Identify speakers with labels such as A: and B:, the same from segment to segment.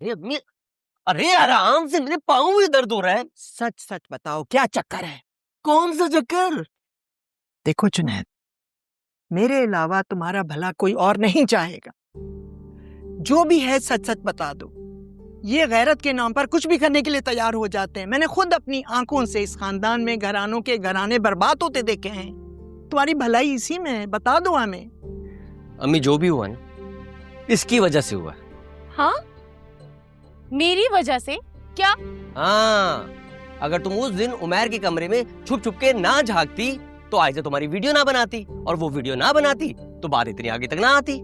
A: अम्मी, अरे आराम से, मेरे पाँव भी दर्द हो रहा है।
B: सच सच बताओ, क्या चक्कर है?
A: कौन सा चक्कर?
B: देखो जुनैद, मेरे अलावा तुम्हारा भला कोई और नहीं चाहेगा। जो भी है सच सच बता दो। ये गैरत के नाम पर कुछ भी करने के लिए तैयार हो जाते हैं। मैंने खुद अपनी आंखों से इस खानदान में घरानों के घराने बर्बाद होते देखे हैं। तुम्हारी भलाई इसी में है, बता दो हमें।
A: अम्मी, जो भी हुआ ना, इसकी वजह से हुआ।
C: हाँ, मेरी वजह से? क्या?
A: हाँ, अगर तुम उस दिन उमैर के कमरे में छुप छुप के ना झांकती तो आज तुम्हारी वीडियो ना बनाती, और वो वीडियो ना बनाती तो बात इतनी आगे तक ना आती।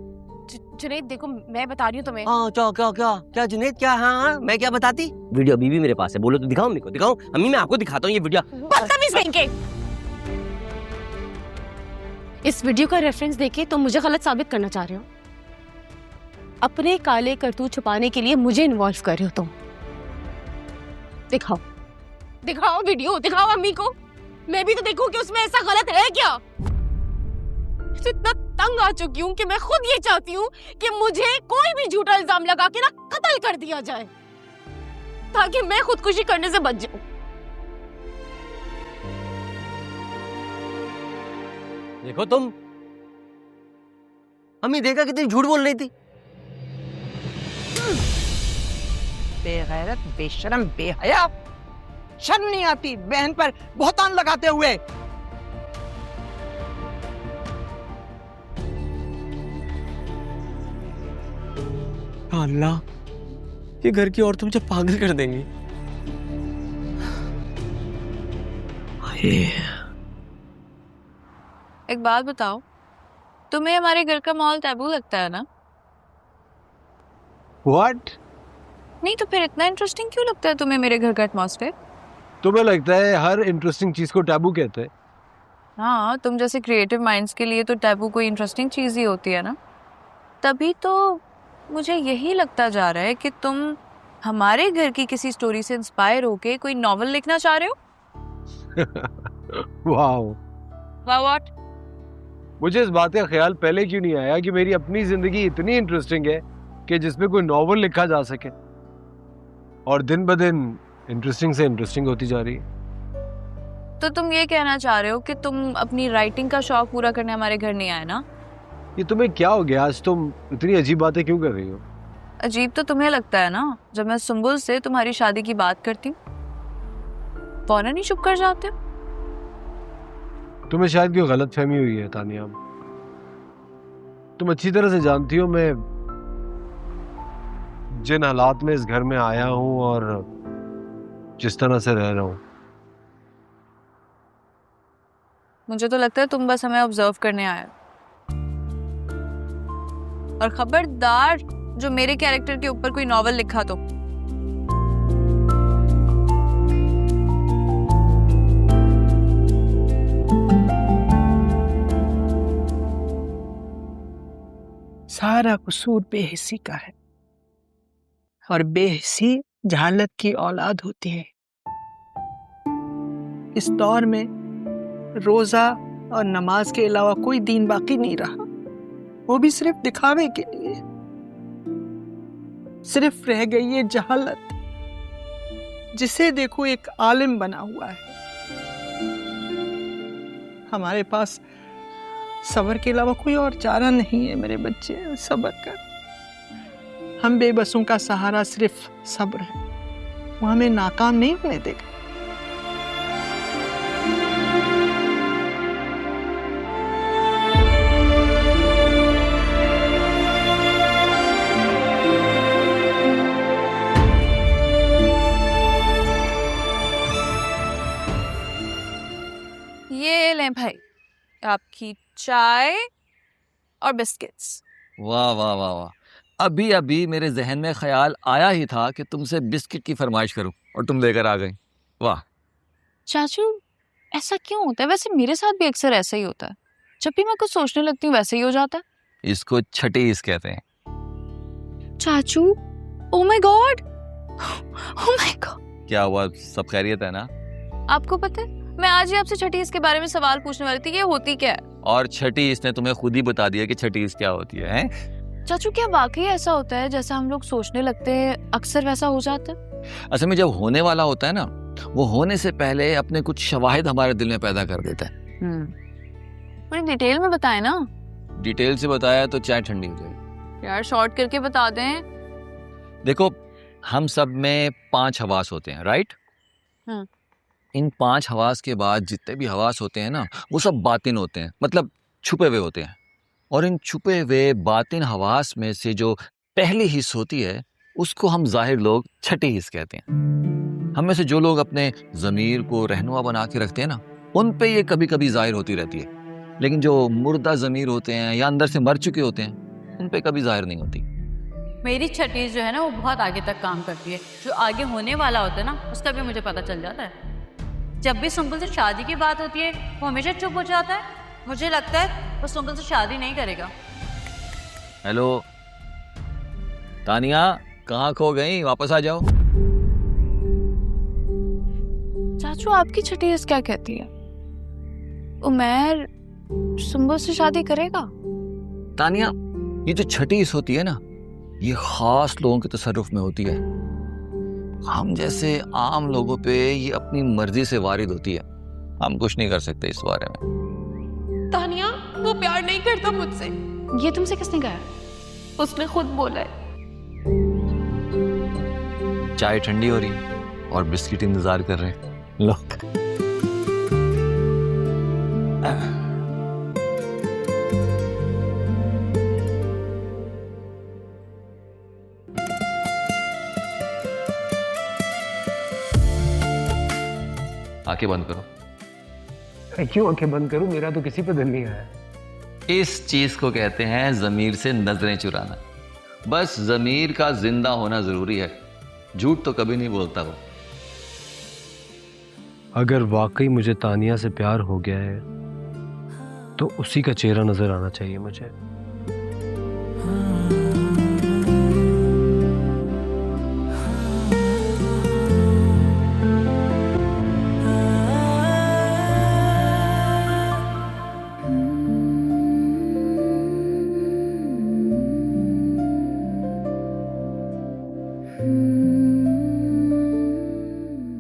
C: जुनैद देखो, मैं बता रही हूँ तुम्हें।
A: हाँ, क्या क्या क्या क्या जुनैद, क्या? हाँ, मैं क्या बताती? वीडियो अभी भी मेरे पास है, बोलो तो दिखाओ, मेरे को दिखाओ। अम्मी, मैं आपको दिखाता हूँ ये वीडियो।
C: बदतमीज कहीं के। इस वीडियो का रेफरेंस देके तुम मुझे गलत साबित करना चाह रहे हो। अपने काले करतूत छुपाने के लिए मुझे इन्वॉल्व कर रहे हो तुम। दिखाओ दिखाओ वीडियो, दिखाओ अम्मी को। मैं भी तो देखूं कि उसमें ऐसा गलत है क्या। इतना तंग आ चुकी हूँ कि मैं खुद ये चाहती हूँ कि मुझे कोई भी झूठा इल्जाम लगा के ना कत्ल कर दिया जाए, ताकि मैं खुदकुशी करने से बच जाऊं।
A: देखो तुम, अम्मी देखा कितनी झूठ बोल रही थी।
B: बेगैरत, बेशरम, बेहया, शर्म नहीं आती बहन पर बहतान लगाते हुए।
A: अल्लाह, ये घर की औरतें मुझे पागल कर देंगी।
D: एक बात बताओ, तुम्हें हमारे घर का माहौल टैबू लगता है ना?
E: What?
D: नहीं तो फिर इतना इंटरेस्टिंग क्यों लगता है तुम्हें मेरे घर का एटमॉस्फेयर?
E: तुम्हें लगता है हर इंटरेस्टिंग चीज को टैबू कहते हैं?
D: हाँ, तुम जैसे क्रिएटिव माइंड्स के लिए तो टैबू कोई इंटरेस्टिंग चीज ही होती है ना। तभी तो मुझे यही लगता जा रहा है कि तुम हमारे घर की किसी स्टोरी से इंस्पायर होके कोई नॉवेल लिखना चाह रहे हो।
E: वाओ,
D: वाह व्हाट?
E: मुझे इस बात का ख्याल पहले क्यों नहीं आया कि मेरी अपनी जिंदगी इतनी इंटरेस्टिंग है कि जिसमें कोई नॉवेल लिखा जा सके, और दिन ब दिन इंटरेस्टिंग से इंटरेस्टिंग होती जा रही है।
D: तो तुम ये कहना चाह रहे हो कि तुम अपनी राइटिंग का शौक पूरा करने हमारे घर नहीं आए ना?
E: ये तुम्हें क्या हो गया आज? तुम इतनी अजीब बातें क्यों कर रही हो?
D: अजीब तो तुम्हें लगता है ना जब मैं सुंबुल से तुम्हारी शादी की बात करती हूँ, फौरन ही चुप कर जाते हो।
E: तुम्हें शायद कोई गलतफहमी हुई है तानिया। तुम अच्छी तरह से जानती हो मैं जिन हालात में इस घर में आया हूं और जिस तरह से रह रहा हूं।
D: मुझे तो लगता है तुम बस हमें ऑब्जर्व करने आए हो। और खबरदार जो मेरे कैरेक्टर के ऊपर कोई नॉवेल लिखा तो।
B: सारा कसूर बेहिसी का है, और बेहिसी जहालत की औलाद होती है। इस दौर में रोजा और नमाज के अलावा कोई दीन बाकी नहीं रहा, वो भी सिर्फ दिखावे के लिए। सिर्फ रह गई ये जहालत, जिसे देखो एक आलिम बना हुआ है। हमारे पास सब्र के अलावा कोई और चारा नहीं है मेरे बच्चे, सब्र कर। हम बेबसों का सहारा सिर्फ सब्र है, वो हमें नाकाम नहीं होने देगा।
D: ये लें भाई आपकी चाय और बिस्किट्स।
F: वाह वाह वाह वाह, अभी अभी मेरे जहन में ख्याल आया ही था कि तुमसे बिस्किट की फरमाइश करूं और तुम लेकर आ गई। वाह
D: चाचू, ऐसा क्यों होता है? वैसे मेरे साथ भी अक्सर ऐसा ही होता है, जब भी मैं कुछ सोचने लगती हूँ वैसे ही हो जाता है।
F: इसको छटीस कहते हैं।
D: चाचू, oh my God, oh my God.
F: क्या हुआ, सब खैरियत है ना?
D: आपको पता है मैं आज ही आपसे छठी इसके बारे में सवाल पूछने वाली थी कि ये होती क्या है।
F: और छठी इसने तुम्हें खुद ही बता दिया कि छठी इस क्या होती है, हैं?
D: चाचू क्या वाकई ऐसा होता है जैसा हम लोग सोचने लगते हैं, अक्सर वैसा हो जाता है?
F: असल में जब होने वाला होता है ना, वो होने से पहले अपने कुछ शवाहिद हमारे दिल में पैदा कर देता है।
D: थोड़ी डिटेल में बताएं ना।
F: डिटेल से बताया तो चाय ठंडी हो जाएगी।
D: यार शॉर्ट करके बता दें।
F: देखो, हम सब में 5 हवास होते हैं, राइट? इन 5 हवास के बाद जितने भी हवास होते हैं ना, वो सब बातिन होते हैं, मतलब छुपे हुए होते हैं। और इन छुपे हुए बातिन हवास में से जो पहली हिस्स होती है, उसको हम जाहिर लोग छठी हिस्स कहते हैं। हम में से जो लोग अपने ज़मीर को रहनुमा बना के रखते हैं ना, उन पे ये कभी कभी जाहिर होती रहती है। लेकिन जो मुर्दा ज़मीर होते हैं या अंदर से मर चुके होते हैं, उन पे कभी जाहिर नहीं होती।
G: मेरी छठी जो है ना, वो बहुत आगे तक काम करती है। जो आगे होने वाला होता है ना, उसका भी मुझे पता चल जाता है। जब भी सुंबुल से शादी की बात होती है, वो हमेशा चुप हो जाता है। मुझे लगता है वो सुंबुल से शादी नहीं करेगा।
F: हेलो तानिया, कहाँ खो गई? वापस आ जाओ।
D: चाचू आपकी छठी हिस्स क्या कहती है? उमैर सुंबुल से शादी करेगा?
F: तानिया, ये जो छठी हिस्स होती है ना, ये खास लोगों के तसर्रुफ में होती है। हम जैसे आम लोगों पे ये अपनी मर्जी से वारिद होती है। हम कुछ नहीं कर सकते इस बारे में।
C: तानिया, वो प्यार नहीं करता मुझसे। ये तुमसे किसने कहा? उसने खुद बोला है।
F: चाय ठंडी हो रही है और बिस्किट इंतजार कर रहे हैं। लो। आंखें बंद करो।
E: क्यों आंखें बंद करूं? मेरा तो किसी पे दिल नहीं आया।
F: इस चीज को कहते हैं जमीर से नजरें चुराना। बस जमीर का जिंदा होना जरूरी है। झूठ तो कभी नहीं बोलता वो।
E: अगर वाकई मुझे तानिया से प्यार हो गया है, तो उसी का चेहरा नजर आना चाहिए मुझे।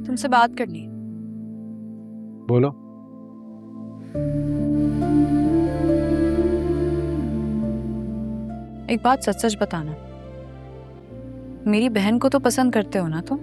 D: तुमसे बात करनी है।
E: बोलो।
D: एक बात सच सच बताना, मेरी बहन को तो पसंद करते हो ना तुम?